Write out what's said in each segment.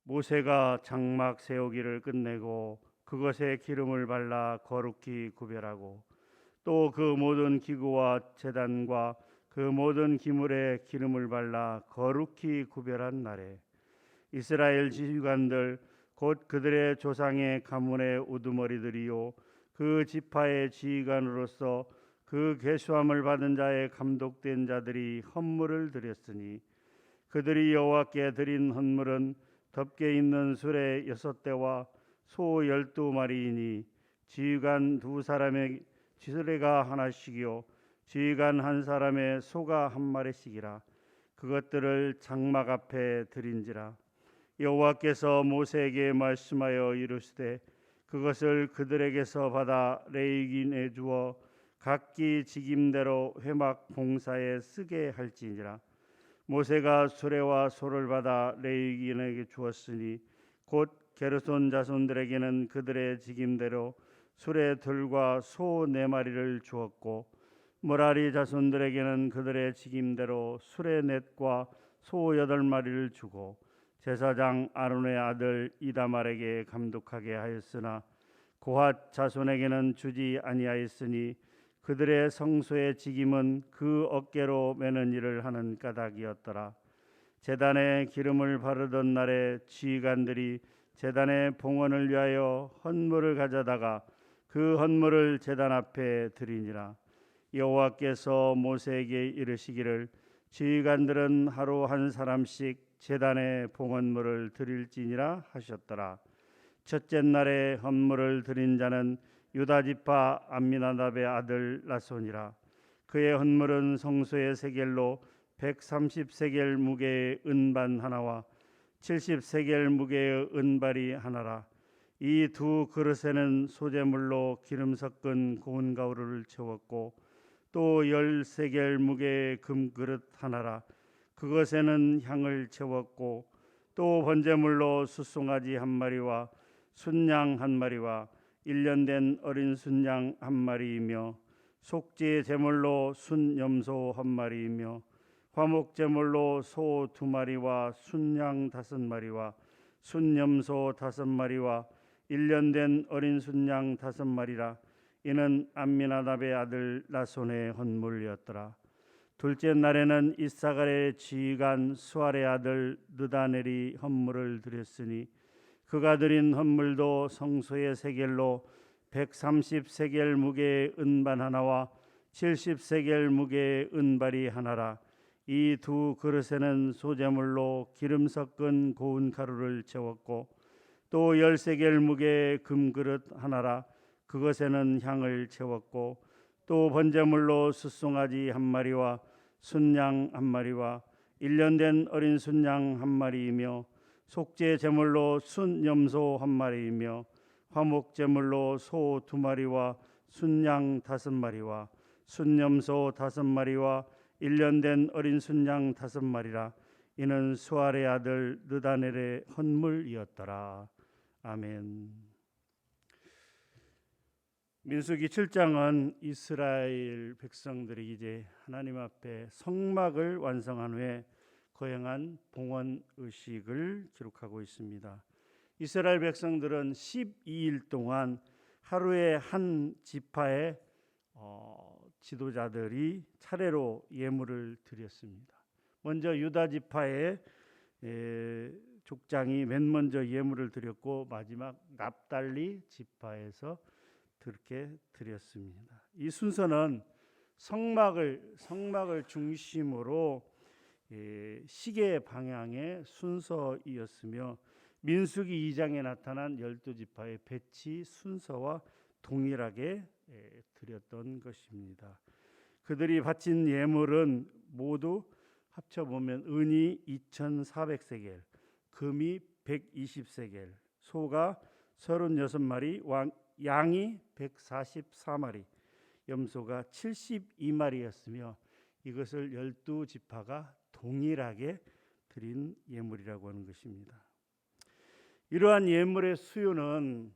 모세가 장막 세우기를 끝내고 그것에 기름을 발라 거룩히 구별하고 또 그 모든 기구와 제단과 그 모든 기물에 기름을 발라 거룩히 구별한 날에 이스라엘 지휘관들 곧 그들의 조상의 가문의 우두머리들이요 그 지파의 지휘관으로서 그 계수함을 받은 자의 감독된 자들이 헌물을 드렸으니 그들이 여호와께 드린 헌물은 덮개 있는 수레 6대와 소 12마리이니 지휘관 2사람의 수레가 하나씩이요 지휘관 1사람의 소가 1마리씩이라. 그것들을 장막 앞에 드린지라. 여호와께서 모세에게 말씀하여 이르시되 그것을 그들에게서 받아 레위인에 주어 각기 직임대로 회막 봉사에 쓰게 할지니라. 모세가 수레와 소를 받아 레위인에게 주었으니 곧 게르손 자손들에게는 그들의 직임대로 수레 둘과 소 4마리를 주었고 므라리 자손들에게는 그들의 직임대로 수레 넷과 소 8마리를 주고 제사장 아론의 아들 이다말에게 감독하게 하였으나 고핫 자손에게는 주지 아니하였으니 그들의 성소의 직임은 그 어깨로 매는 일을 하는 까닭이었더라. 제단에 기름을 바르던 날에 지휘관들이 제단의 봉헌을 위하여 헌물을 가져다가 그 헌물을 제단 앞에 드리니라. 여호와께서 모세에게 이르시기를 지휘관들은 하루 1사람씩 제단에 봉헌물을 드릴지니라 하셨더라. 첫째 날에 헌물을 드린 자는 유다 지파 암미나답의 아들 나손이라. 그의 헌물은 성소의 세겔로 130세겔 무게의 은반 하나와 70세겔 무게의 은발이 하나라. 이 2 그릇에는 소재물로 기름 섞은 고운 가루를 채웠고 또 10세겔 무게의 금그릇 하나라. 그것에는 향을 채웠고 또 번제물로 숫송아지 1마리와 순양 1마리와 1년 된 어린 순양 1마리이며 속죄 제물로 순염소 1마리이며 화목 제물로 소 2마리와 순양 5마리와 순염소 5마리와 1년 된 어린 순양 5마리라. 이는 암미나답의 아들 나손의 헌물이었더라. 둘째 날에는 이사갈의 지휘관 수알의 아들 느다넬이 헌물을 드렸으니 그가 드린 헌물도 성소의 세겔로 130세겔 무게의 은반 하나와 70세겔 무게의 은발이 하나라. 이 2 그릇에는 소재물로 기름 섞은 고운 가루를 채웠고 또 10세겔 무게의 금그릇 하나라. 그것에는 향을 채웠고 또 번제물로 숫송아지 1마리와 순양 1마리와 1년 된 어린 순양 1마리이며 속죄 제물로 순염소 1마리이며 화목 제물로 소 2마리와 순양 5마리와 순염소 5마리와 1년 된 어린 순양 5마리라. 이는 수알의 아들 느다넬의 헌물이었더라. 아멘. 민수기 7장은 이스라엘 백성들이 이제 하나님 앞에 성막을 완성한 후에 거행한 봉헌 의식을 기록하고 있습니다. 이스라엘 백성들은 12일 동안 하루에 한 지파의 지도자들이 차례로 예물을 드렸습니다. 먼저 유다 지파의 족장이 맨 먼저 예물을 드렸고 마지막 납달리 지파에서 그렇게 드렸습니다. 이 순서는 성막을 중심으로 시계 방향의 순서이었으며 민수기 2장에 나타난 12지파의 배치 순서와 동일하게 드렸던 것입니다. 그들이 바친 예물은 모두 합쳐보면 은이 2400세겔, 금이 120세겔, 소가 36마리, 양이 144마리, 염소가 72마리였으며 이것을 12지파가 동일하게 드린 예물이라고 하는 것입니다. 이러한 예물의 수요는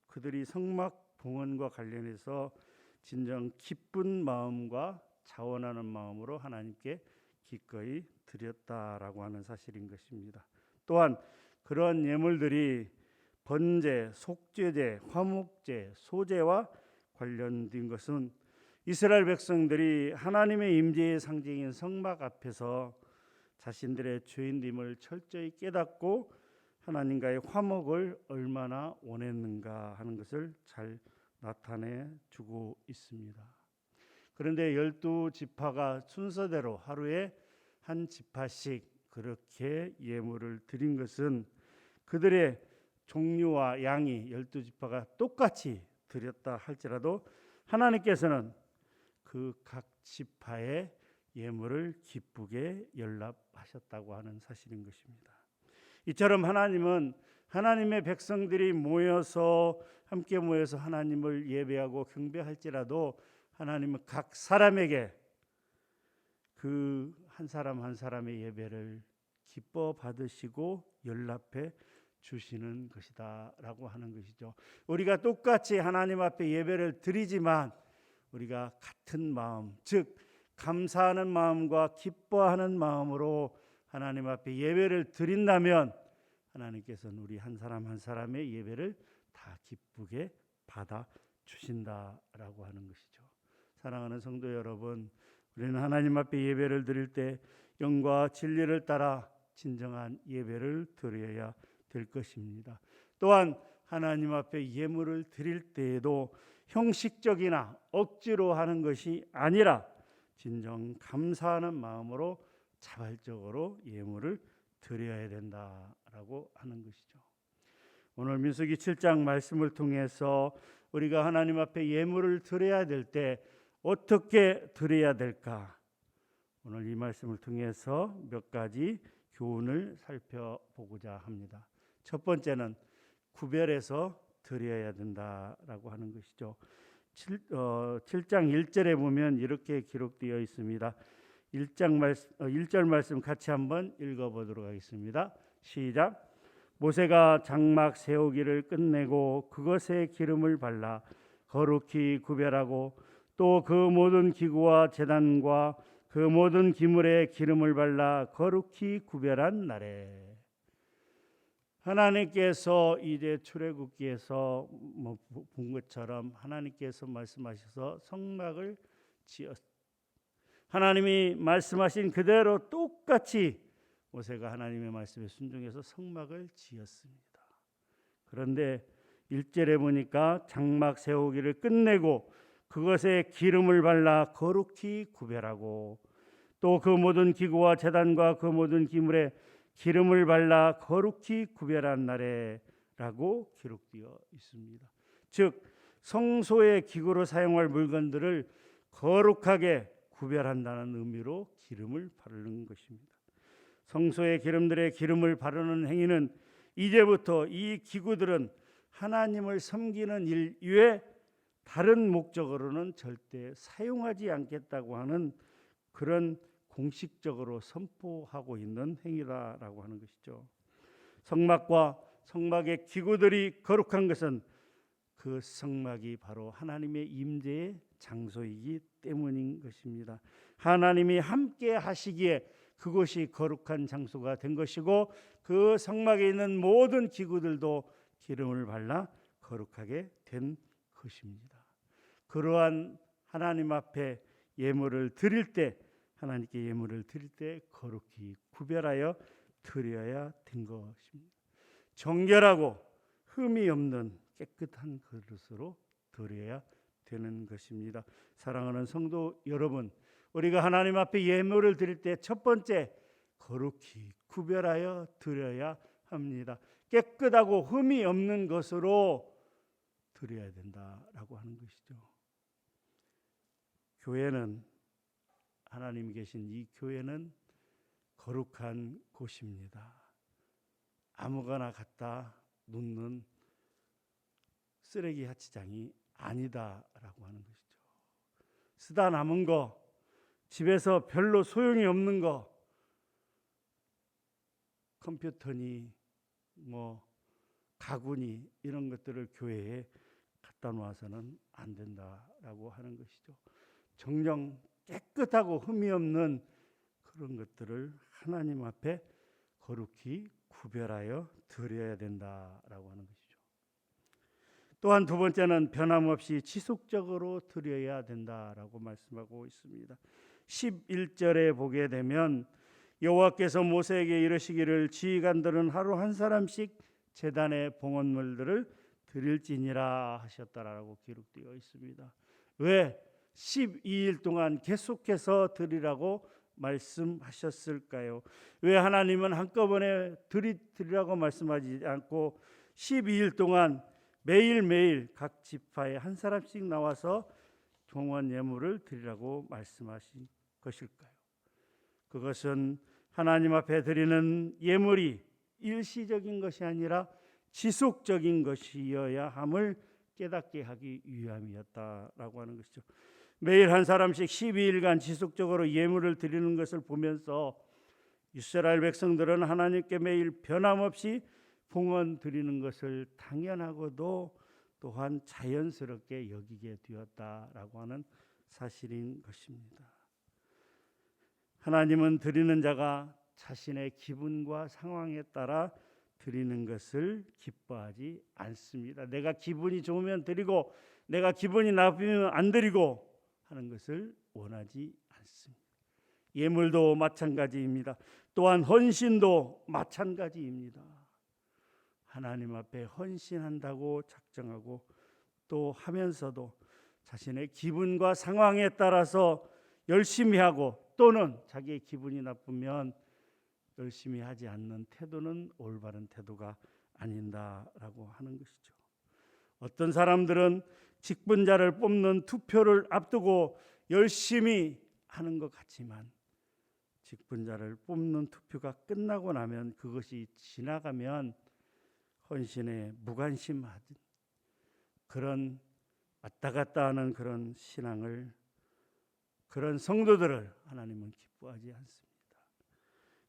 그들이 성막 봉헌과 관련해서 진정 기쁜 마음과 자원하는 마음으로 하나님께 기꺼이 드렸다라고 하는 사실인 것입니다. 또한 그러한 예물들이 번제, 속죄제, 화목제, 소제와 관련된 것은 이스라엘 백성들이 하나님의 임재의 상징인 성막 앞에서 자신들의 죄인됨을 철저히 깨닫고 하나님과의 화목을 얼마나 원했는가 하는 것을 잘 나타내 주고 있습니다. 그런데 12지파가 순서대로 하루에 한 지파씩 그렇게 예물을 드린 것은 그들의 종류와 양이 12지파가 똑같이 드렸다 할지라도 하나님께서는 그 각 지파의 예물을 기쁘게 연락하셨다고 하는 사실인 것입니다. 이처럼 하나님은 하나님의 백성들이 함께 모여서 하나님을 예배하고 경배할지라도 하나님은 각 사람에게 그 한 사람 한 사람의 예배를 기뻐 받으시고 연락해 주시는 것이다라고 하는 것이죠. 우리가 똑같이 하나님 앞에 예배를 드리지만 우리가 같은 마음, 즉 감사하는 마음과 기뻐하는 마음으로 하나님 앞에 예배를 드린다면 하나님께서는 우리 한 사람 한 사람의 예배를 다 기쁘게 받아 주신다라고 하는 것이죠. 사랑하는 성도 여러분, 우리는 하나님 앞에 예배를 드릴 때 영과 진리를 따라 진정한 예배를 드려야 될 것입니다. 또한 하나님 앞에 예물을 드릴 때에도 형식적이나 억지로 하는 것이 아니라 진정 감사하는 마음으로 자발적으로 예물을 드려야 된다라고 하는 것이죠. 오늘 민수기 7장 말씀을 통해서 우리가 하나님 앞에 예물을 드려야 될 때 어떻게 드려야 될까? 오늘 이 말씀을 통해서 몇 가지 교훈을 살펴보고자 합니다. 첫 번째는 구별해서 드려야 된다라고 하는 것이죠. 7장 1절에 보면 이렇게 기록되어 있습니다. 1절 말씀 같이 한번 읽어보도록 하겠습니다. 시작. 모세가 장막 세우기를 끝내고 그것에 기름을 발라 거룩히 구별하고 또 그 모든 기구와 제단과 그 모든 기물에 기름을 발라 거룩히 구별한 날에 하나님께서 이제 출애굽기에서 본 것처럼 하나님께서 말씀하셔서 성막을 하나님이 말씀하신 그대로 똑같이 모세가 하나님의 말씀에 순종해서 성막을 지었습니다. 그런데 1절에 보니까 장막 세우기를 끝내고 그것에 기름을 발라 거룩히 구별하고 또 그 모든 기구와 제단과 그 모든 기물에 기름을 발라 거룩히 구별한 날에라고 기록되어 있습니다. 즉 성소의 기구로 사용할 물건들을 거룩하게 구별한다는 의미로 기름을 바르는 것입니다. 성소의 기름들의 기름을 바르는 행위는 이제부터 이 기구들은 하나님을 섬기는 일 이외에 다른 목적으로는 절대 사용하지 않겠다고 하는 그런 공식적으로 선포하고 있는 행위다라고 하는 것이죠. 성막과 성막의 기구들이 거룩한 것은 그 성막이 바로 하나님의 임재의 장소이기 때문인 것입니다. 하나님이 함께 하시기에 그곳이 거룩한 장소가 된 것이고 그 성막에 있는 모든 기구들도 기름을 발라 거룩하게 된 것입니다. 그러한 하나님 앞에 예물을 드릴 때 하나님께 예물을 드릴 때 거룩히 구별하여 드려야 된 것입니다. 정결하고 흠이 없는 깨끗한 그릇으로 드려야 되는 것입니다. 사랑하는 성도 여러분, 우리가 하나님 앞에 예물을 드릴 때 첫 번째 거룩히 구별하여 드려야 합니다. 깨끗하고 흠이 없는 것으로 드려야 된다라고 하는 것이죠. 교회는 하나님이 계신 이 교회는 거룩한 곳입니다. 아무거나 갖다 놓는 쓰레기 야치장이 아니다라고 하는 것이죠. 쓰다 남은 거, 집에서 별로 소용이 없는 거, 컴퓨터니 가구니 이런 것들을 교회에 갖다 놓아서는 안 된다라고 하는 것이죠. 정녕 깨끗하고 흠이 없는 그런 것들을 하나님 앞에 거룩히 구별하여 드려야 된다라고 하는 것이죠. 또한 두 번째는 변함없이 지속적으로 드려야 된다라고 말씀하고 있습니다. 11절에 보게 되면 여호와께서 모세에게 이르시기를 지휘관들은 하루 한 사람씩 제단의 봉헌물들을 드릴지니라 하셨다라고 기록되어 있습니다. 왜 12일 동안 계속해서 드리라고 말씀하셨을까요? 왜 하나님은 한꺼번에 드리라고 말씀하지 않고 12일 동안 매일매일 각 지파에 한 사람씩 나와서 봉헌 예물을 드리라고 말씀하신 것일까요? 그것은 하나님 앞에 드리는 예물이 일시적인 것이 아니라 지속적인 것이어야 함을 깨닫게 하기 위함이었다라고 하는 것이죠. 매일 한 사람씩 12일간 지속적으로 예물을 드리는 것을 보면서 이스라엘 백성들은 하나님께 매일 변함없이 봉헌 드리는 것을 당연하고도 또한 자연스럽게 여기게 되었다라고 하는 사실인 것입니다. 하나님은 드리는 자가 자신의 기분과 상황에 따라 드리는 것을 기뻐하지 않습니다. 내가 기분이 좋으면 드리고 내가 기분이 나쁘면 안 드리고 하는 것을 원하지 않습니다. 예물도 마찬가지입니다. 또한 헌신도 마찬가지입니다. 하나님 앞에 헌신한다고 작정하고 또 하면서도 자신의 기분과 상황에 따라서 열심히 하고 또는 자기의 기분이 나쁘면 열심히 하지 않는 태도는 올바른 태도가 아닌다라고 하는 것이죠. 어떤 사람들은 직분자를 뽑는 투표를 앞두고 열심히 하는 것 같지만 직분자를 뽑는 투표가 끝나고 나면 그것이 지나가면 헌신에 무관심하는 그런 왔다 갔다 하는 그런 신앙을 그런 성도들을 하나님은 기뻐하지 않습니다.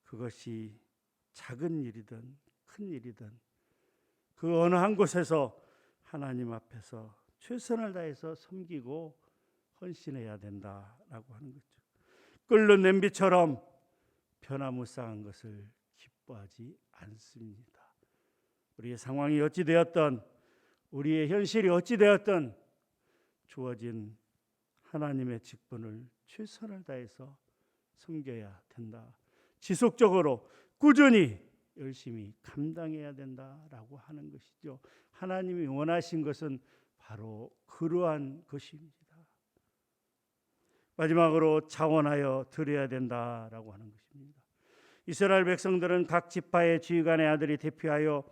그것이 작은 일이든 큰 일이든 그 어느 한 곳에서 하나님 앞에서 최선을 다해서 섬기고 헌신해야 된다라고 하는 거죠. 끓는 냄비처럼 변화무쌍한 것을 기뻐하지 않습니다. 우리의 상황이 어찌 되었든 우리의 현실이 어찌 되었든 주어진 하나님의 직분을 최선을 다해서 섬겨야 된다. 지속적으로 꾸준히 열심히 감당해야 된다라고 하는 것이죠. 하나님이 원하신 것은 바로 그러한 것입니다. 마지막으로 자원하여 드려야 된다라고 하는 것입니다. 이스라엘 백성들은 각 지파의 지휘관의 아들이 대표하여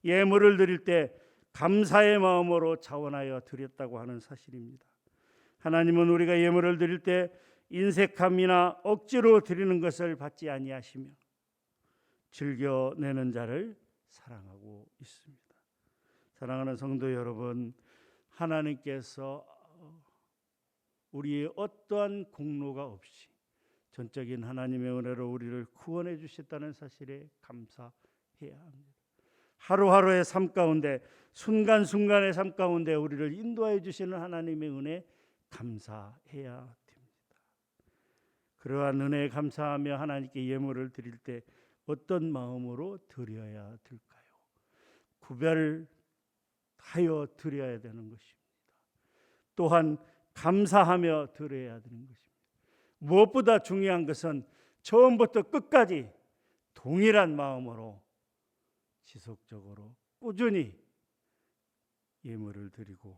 예물을 드릴 때 감사의 마음으로 자원하여 드렸다고 하는 사실입니다. 하나님은 우리가 예물을 드릴 때 인색함이나 억지로 드리는 것을 받지 아니하시며 즐겨내는 자를 사랑하고 있습니다. 사랑하는 성도 여러분, 하나님께서 우리의 어떠한 공로가 없이 전적인 하나님의 은혜로 우리를 구원해 주셨다는 사실에 감사해야 합니다. 하루하루의 삶 가운데 순간순간의 삶 가운데 우리를 인도하여 주시는 하나님의 은혜 감사해야 됩니다. 그러한 은혜에 감사하며 하나님께 예물을 드릴 때 어떤 마음으로 드려야 될까요? 구별하여 드려야 되는 것입니다. 또한 감사하며 드려야 되는 것입니다. 무엇보다 중요한 것은 처음부터 끝까지 동일한 마음으로 지속적으로 꾸준히 예물을 드리고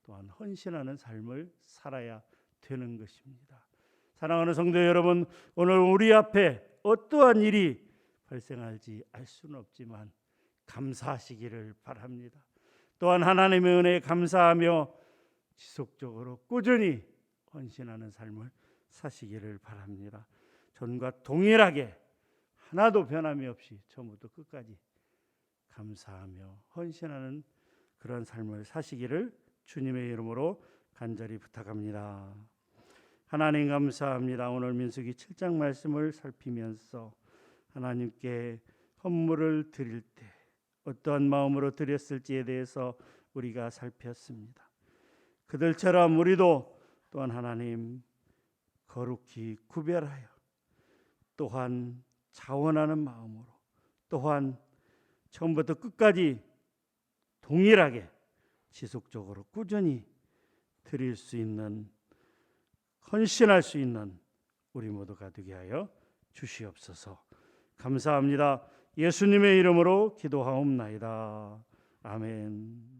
또한 헌신하는 삶을 살아야 되는 것입니다. 사랑하는 성도 여러분, 오늘 우리 앞에 어떠한 일이 발생할지 알 수는 없지만 감사하시기를 바랍니다. 또한 하나님의 은혜에 감사하며 지속적으로 꾸준히 헌신하는 삶을 사시기를 바랍니다. 전과 동일하게 하나도 변함이 없이 처음부터 끝까지 감사하며 헌신하는 그런 삶을 사시기를 주님의 이름으로 간절히 부탁합니다. 하나님 감사합니다. 오늘 민수기 7장 말씀을 살피면서 하나님께 헌물을 드릴 때 어떠한 마음으로 드렸을지에 대해서 우리가 살폈습니다. 그들처럼 우리도 또한 하나님 거룩히 구별하여 또한 자원하는 마음으로 또한 처음부터 끝까지 동일하게 지속적으로 꾸준히 드릴 수 있는, 헌신할 수 있는 우리 모두가 되게 하여 주시옵소서. 감사합니다. 예수님의 이름으로 기도하옵나이다. 아멘.